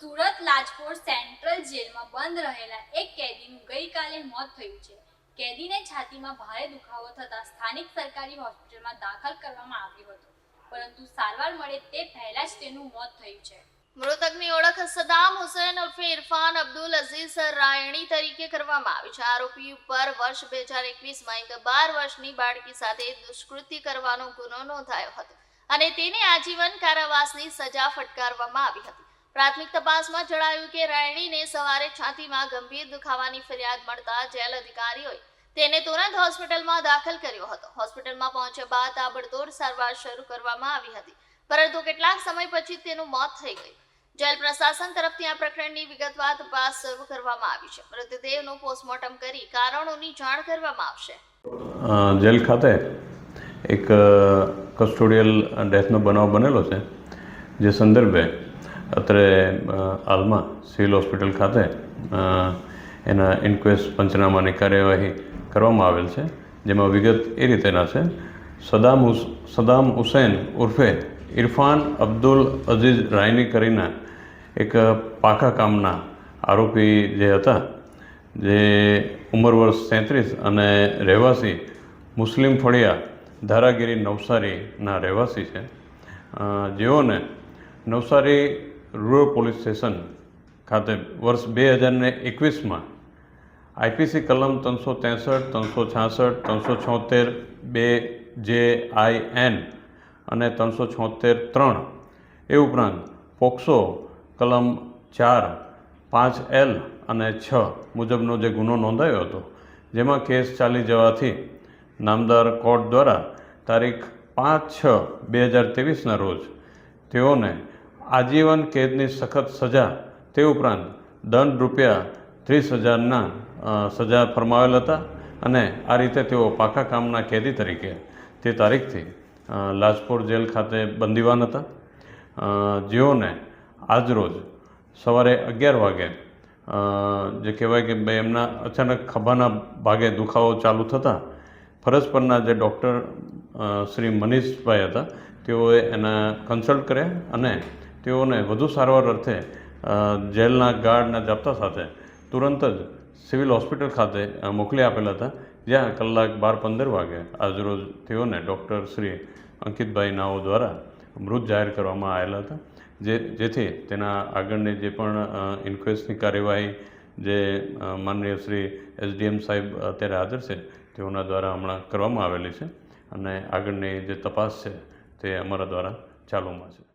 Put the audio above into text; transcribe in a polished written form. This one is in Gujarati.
સુરત લાજપોર સેન્ટ્રલ જેલમાં બંધ રહેલા એક કેદીનું ગઈકાલે મોત થયું છે। કેદીને છાતીમાં ભારે દુખાવો થતા સ્થાનિક સરકારી હોસ્પિટલમાં દાખલ કરવામાં આવ્યો હતો, પરંતુ સારવાર મળે તે પહેલા જ તેનું મોત થયું છે। મૃતકની ઓળખ સદામ હુસૈન ઉર્ફે ઇરફાન અબ્દુલ અઝીઝ રાયણી તરીકે કરવામાં આવી છે। આરોપી ઉપર વર્ષ 2021માં એક 12 વર્ષની બાળકી સાથે દુષ્કૃત્ય કરવાનો ગુનો નોંધાયો હતો અને તેને આજીવન કારાવાસની સજા ફટકારવામાં આવી હતી। પ્રાથમિક તપાસમાં જણાવ્યું કે રાયણીને સવારે છાતીમાં ગંભીર દુખાવાની ફરિયાદ મળતા જેલ અધિકારીઓએ તેને તુરંત હોસ્પિટલમાં દાખલ કર્યો હતો। હોસ્પિટલમાં પહોંચ્યા બાદ તાબડતોડ સારવાર શરૂ કરવામાં આવી હતી, પરંતુ કેટલાક સમય પછી તેનું મોત થઈ ગયું। જેલ પ્રશાસન તરફથી આ પ્રકરણની વિગતવાર તપાસ શરૂ કરવામાં આવી છે। મૃતદેહનું પોસ્ટમોર્ટમ કરી કારણોની જાણ કરવામાં આવશે। જેલ ખાતે એક કસ્ટોડિયલ ડેથનો બનાવ બનેલો છે, જે સંદર્ભે અત્યારે હાલમાં સિવિલ હોસ્પિટલ ખાતે એના ઇન્ક્વેસ્ટ પંચનામાની કાર્યવાહી કરવામાં આવેલ છે, જેમાં વિગત એ રીતેના છે। સદામ હુસૈન ઉર્ફે ઇરફાન અબ્દુલ અઝીઝ રાયની કરીને એક પાકા કામના આરોપી જે હતા, જે ઉંમર વર્ષ 33 અને રહેવાસી મુસ્લિમ ફળિયા ધારાગીરી નવસારીના રહેવાસી છે, જેઓને નવસારી રૂરલ પોલીસ સ્ટેશન ખાતે વર્ષ 2021માં આઈપીસી કલમ 363, 366, 376, 2JIN અને 376(3) એ ઉપરાંત પોક્સો કલમ 4, 5L અને 6 મુજબનો જે ગુનો નોંધાયો હતો, જેમાં કેસ ચાલી જવાથી નામદાર કોર્ટ દ્વારા તારીખ 5/6/2023ના રોજ તેઓને આજીવન કેદની સખત સજા તે ઉપરાંત દંડ રૂપિયા 30,000ના સજા ફરમાવેલ હતા અને આ રીતે તેઓ પાકા કામના કેદી તરીકે તે તારીખથી લાજપોર જેલ ખાતે બંદીવાન હતા, જેઓને આજરોજ સવારે 11 વાગે જે કહેવાય કે એમના અચાનક ખભાના ભાગે દુખાવો ચાલુ થતાં ફરજ પરના જે ડૉક્ટર શ્રી મનીષભાઈ હતા, તેઓએ એના કન્સલ્ટ કર્યા અને તેઓને વધુ સારવાર અર્થે જેલના ગાર્ડના જાપ્તા સાથે તુરંત જ સિવિલ હોસ્પિટલ ખાતે મોકલી આપેલા હતા, જ્યાં કલાક 12:15 વાગે આજરોજ તેઓને ડૉક્ટર શ્રી અંકિતભાઈ નાઓ દ્વારા મૃત જાહેર કરવામાં આવેલા હતા, જેથી તેના આગળની જે પણ ઇન્ક્વેસ્ટની કાર્યવાહી જે માનનીય શ્રી SDM સાહેબ અત્યારે હાજર છે તેઓના દ્વારા હમણાં કરવામાં આવેલી છે અને આગળની જે તપાસ છે તે અમારા દ્વારા ચાલુમાં છે।